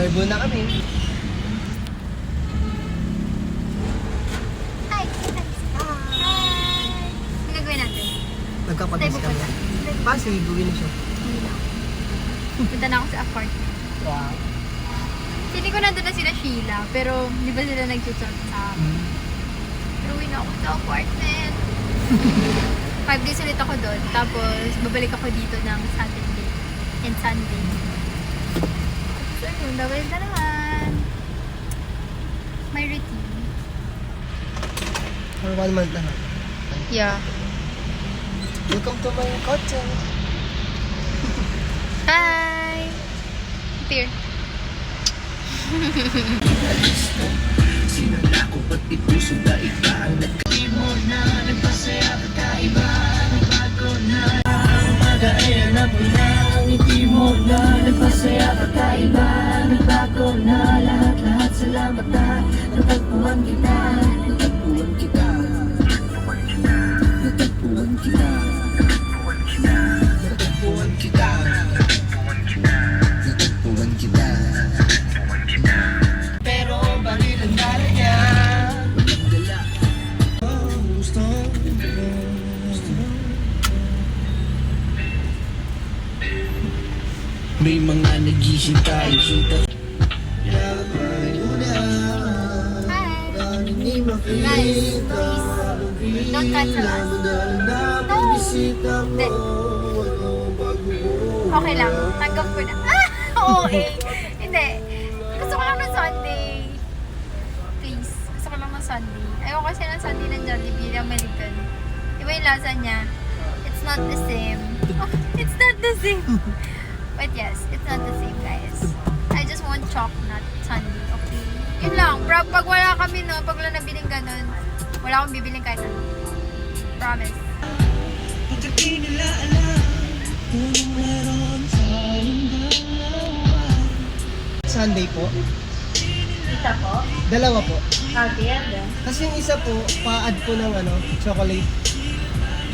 Cebu na kami. Hi! Ang gagawin natin? Nagkapag-is kami. Pasig, gawin na siya. Hindi lang. Punta na ako sa apartment. Wow. Hindi ko nandun na sila Sheila, pero di ba sila nag-chat sa akin? Pero uwi na ako sa apartment. 5 days ulit ako doon, tapos babalik ako dito ng Saturday and Sunday. So yun, babalik na naman. My routine. For 1 month na. Yeah. Welcome to my cottage. Hi! Here. Sinala ko ba't ipuso na iba ang nagkali mo na nagpasaya ka kaiba nagbago na umaga ay alam mo na ngiti mo na nagpasaya ka kaiba nagbago na lahat salamat na natagpuan kita natagpuan kita natagpuan kita natagpuan kita natagpuan kita pero bakit ang talaga gusto may mga nagising tayo kita Hi! Guys, please, don't cancel us. No! Hindi. Okay lang, tanggap ko na. Okay. Hindi. Gusto ko lang ng Sunday. Please, gusto ko lang ng Sunday. Ayoko kasi ng Sunday ng Jollibee, yung American. Iba yung lasa niya. It's not the same. It's not the same. But yes, it's not the same, guys. I just want chocolate Sunday, okay? Yun lang. Pag wala kami, no, pag wala nabiling ganun, wala akong bibiling kahit ano. Promise. pagkat di nila alam kung meron tayong dalawa. Sunday po. Isa po? Dalawa po. Again. Kasi yung isa po, pa-add po ng ano, chocolate.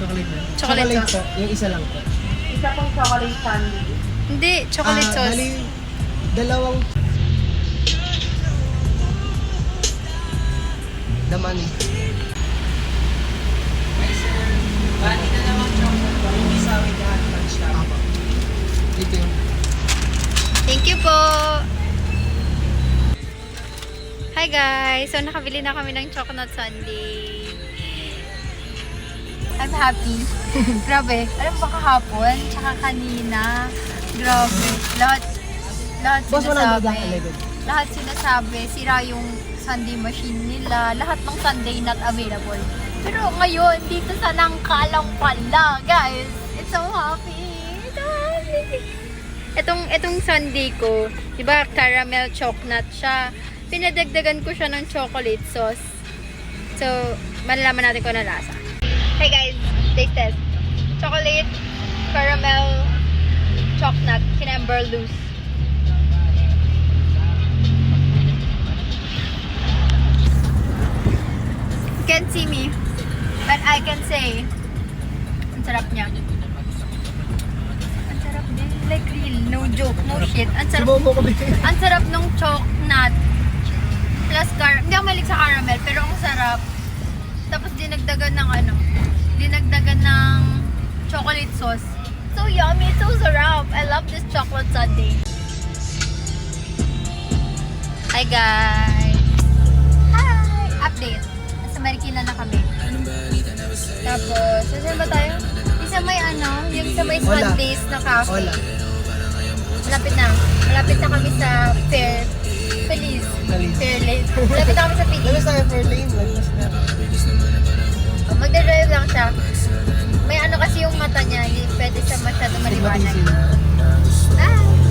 Chocolate ba? Chocolate sauce. po. Yung isa lang po. Isa pong chocolate sundae. Hindi, chocolate sauce. Bali, dalawang daman eh. Bali na naman chocolate. Hindi sa akin lahat punch lang. Apa. Dito yung Thank you po! Hi guys! So nakabili na kami ng chocolate sundae. I'm happy. Grabe. Alam mo ba kahapon? Tsaka kanina. Grabe. Lahat Boss, wala sinasabi. ba? Lahat sinasabi. Sira yung sundae machine nila. Lahat ng sundae not available. Pero ngayon, dito sa Nangkalang pala, guys. It's so happy. It's so happy. Itong sundae ko, di ba caramel chocolate siya. Pinadagdagan ko siya ng chocolate sauce. So, malalaman natin kung ano lasa. Hey guys, taste test. Chocolate, caramel, chocolate, kinamber loose. You can't see me, but I can say, ang sarap niya. Ang sarap din. Like real, no joke, no shit. Ang sarap. Subo mo ko bigay. Ang sarap nung chocolate. Plus hindi ako mahilig sa caramel, pero ang sarap. Tapos dinagdagan ng dinagdagan ng chocolate sauce. So yummy, so sarap. I love this chocolate sundae. Hi guys! Hi! Update. Nasa Marikina na kami. Tapos, saan ba tayo? Isa may yung sa may Hola. Sundays na cafe. Hola. Malapit na. Malapit na kami sa Feliz. Fairlane. Malapit na kami sa Feliz. Labas tayo for lane. Labas na. Magdadrive lang siya. May kasi yung mata niya, hindi pwede siya masyado maliwanag.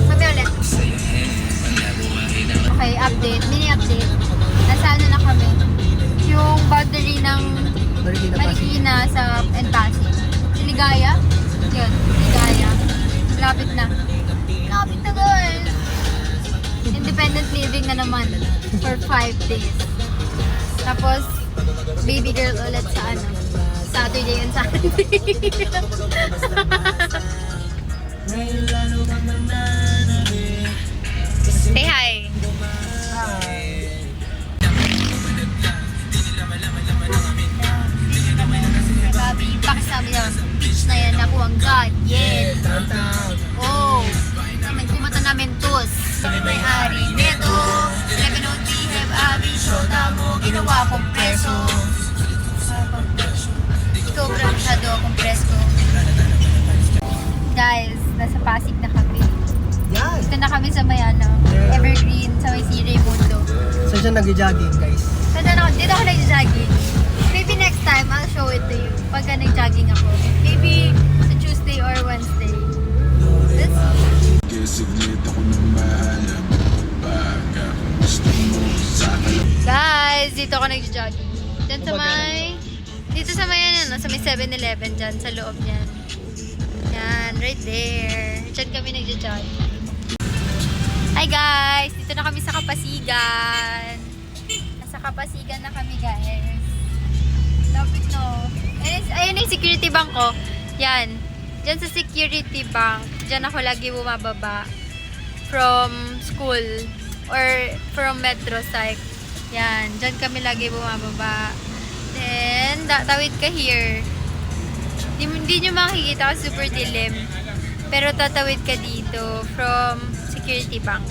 Kami ulit. Okay, update. Mini update. Nasa na kami. Yung boundary ng Marikina sa Pasig. Siligaya. Yun, Siligaya. Malapit na. Malapit na guys. Independent living na naman for 5 days. Tapos, baby girl ulit sa Saturday and Sunday. Say hi. ginawa akong preso. Sobra masyado akong presko. Guys, nasa Pasig na kami. Yan. Dito na kami sa Mayana. Evergreen, sa may C. Raimundo. Saan siya nag-jogging, guys? Dito ako nag-jogging. Maybe next time, I'll show it to you. Pagka nag-jogging ako. Maybe sa Tuesday or Wednesday. Let's see. Guys, dito ako nag-jogging. Diyan sa may... Dito sa may, ano, sa may 7-Eleven dyan, sa loob yan. Yan, right there. Diyan kami nag-jogging. Hi guys! Dito na kami sa Kapasigan. Nasa Kapasigan na kami, guys. Lapit no. Ayun yung security bank ko. Yan. Diyan sa security bank, diyan ako lagi bumababa. From school. Or from Metro Psych. Yan. Diyan kami lagi bumababa. Then, tawid ka here. Hindi nyo makikita kasi super dilim. Pero tatawid ka dito from security bank.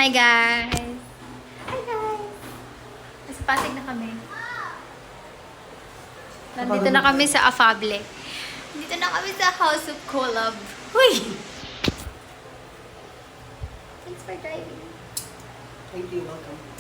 Hi guys! Hi guys! Nasa Pasig na kami. Nandito na kami sa Afable. Nandito na kami sa House of Collab. Uy! Thanks for driving. Thank you, welcome.